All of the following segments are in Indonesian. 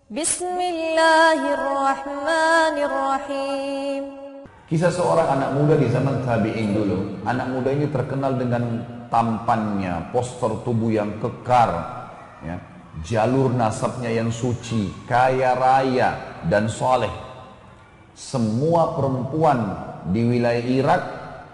Bismillahirrahmanirrahim. Kisah seorang anak muda di zaman tabi'in dulu. Anak muda ini terkenal dengan tampannya, postur tubuh yang kekar, ya, jalur nasabnya yang suci, kaya raya dan soleh. Semua perempuan di wilayah Irak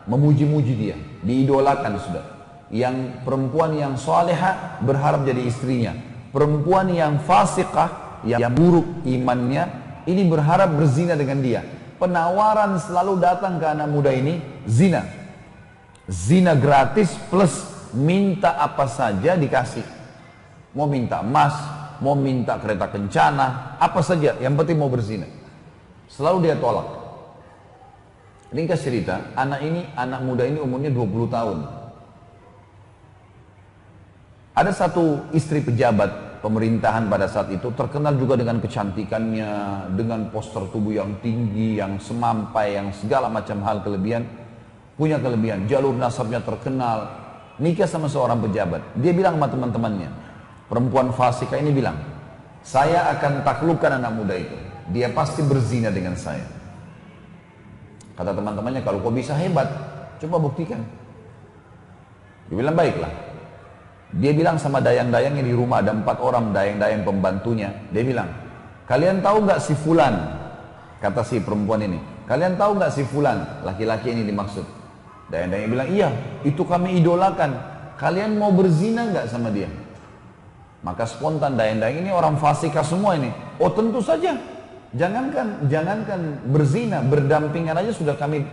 memuji-muji dia, diidolakan sudah. Yang perempuan yang soleha berharap jadi istrinya. Perempuan yang fasikah, yang buruk imannya, ini berharap berzina dengan dia. Penawaran selalu datang ke anak muda ini, zina. Zina gratis plus minta apa saja dikasih. Mau minta emas, mau minta kereta kencana, apa saja, yang penting mau berzina. Selalu dia tolak. Ringkas cerita, anak muda ini umurnya 20 tahun. Ada satu istri pejabat pemerintahan pada saat itu, terkenal juga dengan kecantikannya, dengan postur tubuh yang tinggi, yang semampai, yang segala macam hal kelebihan. Punya kelebihan, jalur nasabnya terkenal, nikah sama seorang pejabat. Dia bilang sama teman-temannya, perempuan fasika ini bilang, saya akan taklukkan anak muda itu, dia pasti berzina dengan saya. Kata teman-temannya, kalau kau bisa hebat, coba buktikan. Dia bilang, baiklah. Dia bilang sama dayang-dayangnya di rumah, ada 4 orang dayang-dayang pembantunya. Dia bilang, kalian tahu nggak si fulan? Kata si perempuan ini, kalian tahu nggak si fulan? Laki-laki ini dimaksud. Dayang-dayang bilang, iya, itu kami idolakan. Kalian mau berzina nggak sama dia? Maka spontan dayang-dayang ini orang fasika semua ini. Oh tentu saja. Jangankan berzina, berdampingan aja sudah kami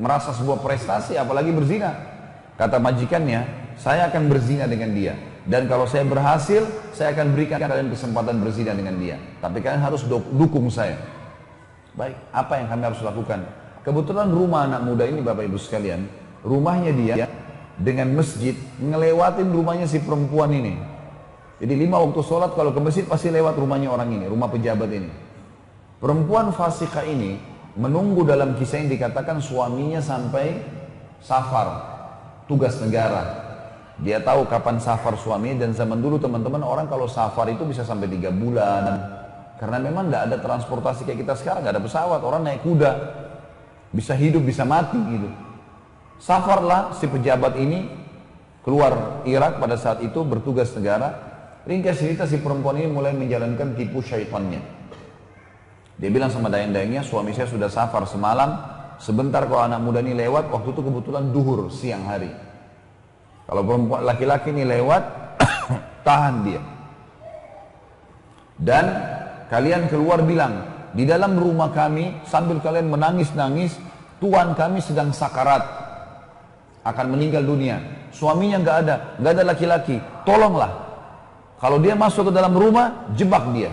merasa sebuah prestasi, apalagi berzina. Kata majikannya, saya akan berzina dengan dia. Dan kalau saya berhasil, saya akan berikan kalian kesempatan berzina dengan dia. Tapi kalian harus dukung saya. Baik, apa yang kami harus lakukan? Kebetulan rumah anak muda ini, Bapak Ibu sekalian, rumahnya dia dengan masjid, ngelewatin rumahnya si perempuan ini. Jadi 5 waktu sholat kalau ke masjid pasti lewat rumahnya orang ini, rumah pejabat ini. Perempuan fasikah ini menunggu dalam kisah yang dikatakan suaminya sampai safar, tugas negara. Dia tahu kapan safar suaminya, dan zaman dulu teman-teman orang kalau safar itu bisa sampai 3 bulan. Karena memang tidak ada transportasi kayak kita sekarang, nggak ada pesawat, orang naik kuda. Bisa hidup, bisa mati gitu. Safarlah si pejabat ini keluar Irak pada saat itu bertugas negara. Ringkas cerita, si perempuan ini mulai menjalankan tipu syaitannya. Dia bilang sama dayang-dayangnya, suami saya sudah safar semalam, sebentar kalau anak muda ini lewat, waktu itu kebetulan duhur, siang hari. Kalau perempuan laki-laki ini lewat, tahan dia. Dan kalian keluar bilang, di dalam rumah kami sambil kalian menangis-nangis, tuan kami sedang sakarat, akan meninggal dunia. Suaminya nggak ada laki-laki. Tolonglah. Kalau dia masuk ke dalam rumah, jebak dia.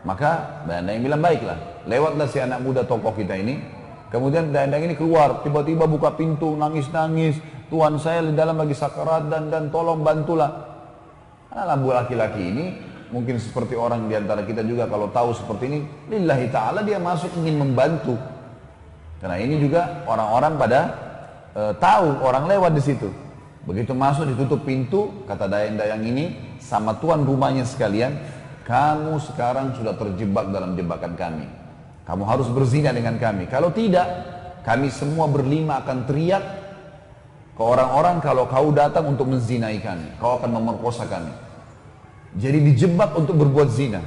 Maka dayang-dayang bilang, baiklah. Lewatlah si anak muda tokoh kita ini. Kemudian dayang-dayang ini keluar, tiba-tiba buka pintu, nangis-nangis. Tuan saya di dalam lagi sakarat dan tolong bantulah. Anak laki-laki ini mungkin seperti orang di antara kita juga kalau tahu seperti ini, lillahi ta'ala dia masuk ingin membantu. Karena ini juga orang-orang pada tahu orang lewat di situ. Begitu masuk ditutup pintu, kata dayang-dayang ini sama tuan rumahnya sekalian, kamu sekarang sudah terjebak dalam jebakan kami. Kamu harus berzina dengan kami. Kalau tidak, kami semua berlima akan teriak ke orang-orang kalau kau datang untuk menzinai kami. Kau akan memerkosa kami. Jadi dijebak untuk berbuat zina.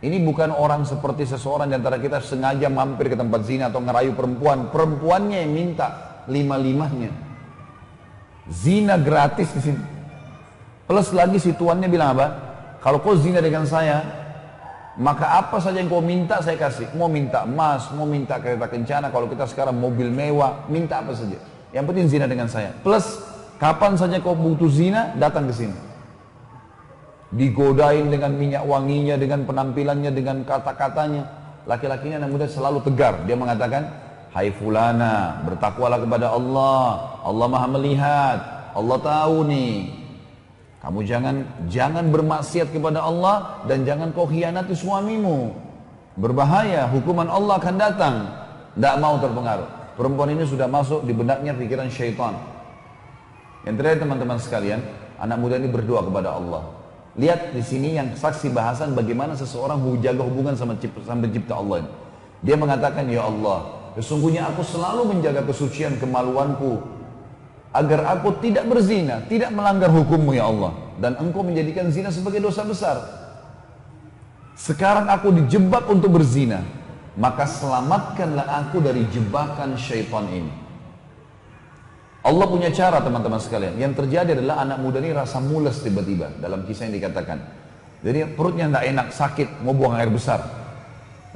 Ini bukan orang seperti seseorang di antara kita sengaja mampir ke tempat zina atau ngerayu perempuan. Perempuannya yang minta 5-5-nya. Zina gratis di sini. Plus lagi si tuannya bilang apa? Kalau kau zina dengan saya, maka apa saja yang kau minta saya kasih. Mau minta emas, mau minta kereta kencana, kalau kita sekarang mobil mewah, minta apa saja. Yang penting zina dengan saya. Plus kapan saja kau butuh zina, datang ke sini. Digodain dengan minyak wanginya, dengan penampilannya, dengan kata-katanya. Laki-lakinya anak muda selalu tegar. Dia mengatakan, hai fulana, bertakwalah kepada Allah. Allah maha melihat. Allah tahu nih. Kamu jangan bermaksiat kepada Allah dan jangan kau khianati suamimu. Berbahaya, hukuman Allah akan datang. Tidak mau terpengaruh. Perempuan ini sudah masuk di benaknya pikiran syaitan. Yang terakhir teman-teman sekalian, anak muda ini berdoa kepada Allah. Lihat di sini yang saksi bahasan bagaimana seseorang menjaga hubungan sama pencipta Allah ini. Dia mengatakan, ya Allah, sesungguhnya aku selalu menjaga kesucian kemaluanku agar aku tidak berzina, tidak melanggar hukum-Mu ya Allah. Dan Engkau menjadikan zina sebagai dosa besar. Sekarang aku dijebak untuk berzina, maka selamatkanlah aku dari jebakan syaitan ini. Allah punya cara teman-teman sekalian. Yang terjadi adalah anak muda ini rasa mules tiba-tiba. Dalam kisah yang dikatakan. Jadi perutnya tidak enak, sakit, mau buang air besar.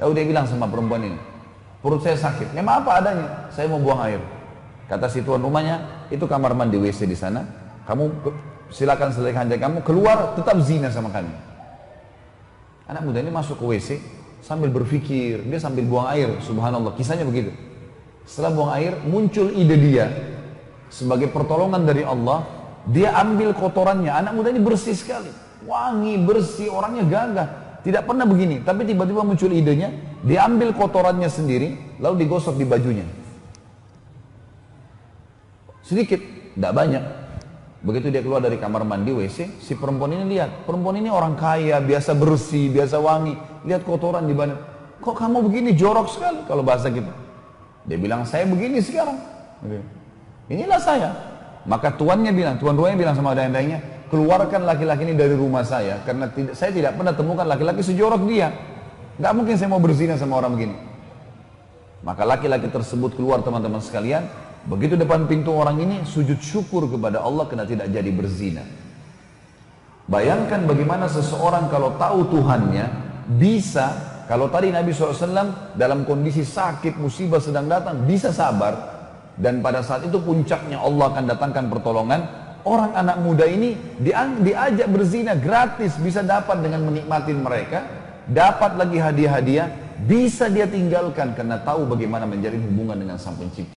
Lalu dia bilang sama perempuan ini, perut saya sakit. Memang apa adanya? Saya mau buang air. Kata si tuan rumahnya, itu kamar mandi WC di sana. Kamu silakan selesaikan hajat kamu, keluar tetap zina sama kami. Anak muda ini masuk ke WC sambil berpikir, dia sambil buang air. Subhanallah, kisahnya begitu. Setelah buang air, muncul ide dia. Sebagai pertolongan dari Allah, dia ambil kotorannya. Anak muda ini bersih sekali, wangi, bersih, orangnya gagah, tidak pernah begini. Tapi tiba-tiba muncul idenya, dia ambil kotorannya sendiri, lalu digosok di bajunya. Sedikit, tidak banyak. Begitu dia keluar dari kamar mandi WC, si perempuan ini lihat, perempuan ini orang kaya, biasa bersih, biasa wangi. Lihat kotoran di badan. Kok kamu begini, jorok sekali kalau bahasa kita. Dia bilang, saya begini sekarang. Inilah saya. Maka tuan rumahnya bilang sama dayang-dayangnya, keluarkan laki-laki ini dari rumah saya, karena saya tidak pernah temukan laki-laki sejorok dia. Nggak mungkin saya mau berzina sama orang begini. Maka laki-laki tersebut keluar teman-teman sekalian. Begitu depan pintu orang ini, sujud syukur kepada Allah karena tidak jadi berzina. Bayangkan bagaimana seseorang kalau tahu Tuhannya, bisa, kalau tadi Nabi SAW dalam kondisi sakit, musibah sedang datang, bisa sabar. Dan pada saat itu puncaknya Allah akan datangkan pertolongan. Orang anak muda ini diajak berzina gratis, bisa dapat dengan menikmati mereka, dapat lagi hadiah-hadiah, bisa dia tinggalkan karena tahu bagaimana menjalin hubungan dengan Sang Pencipta.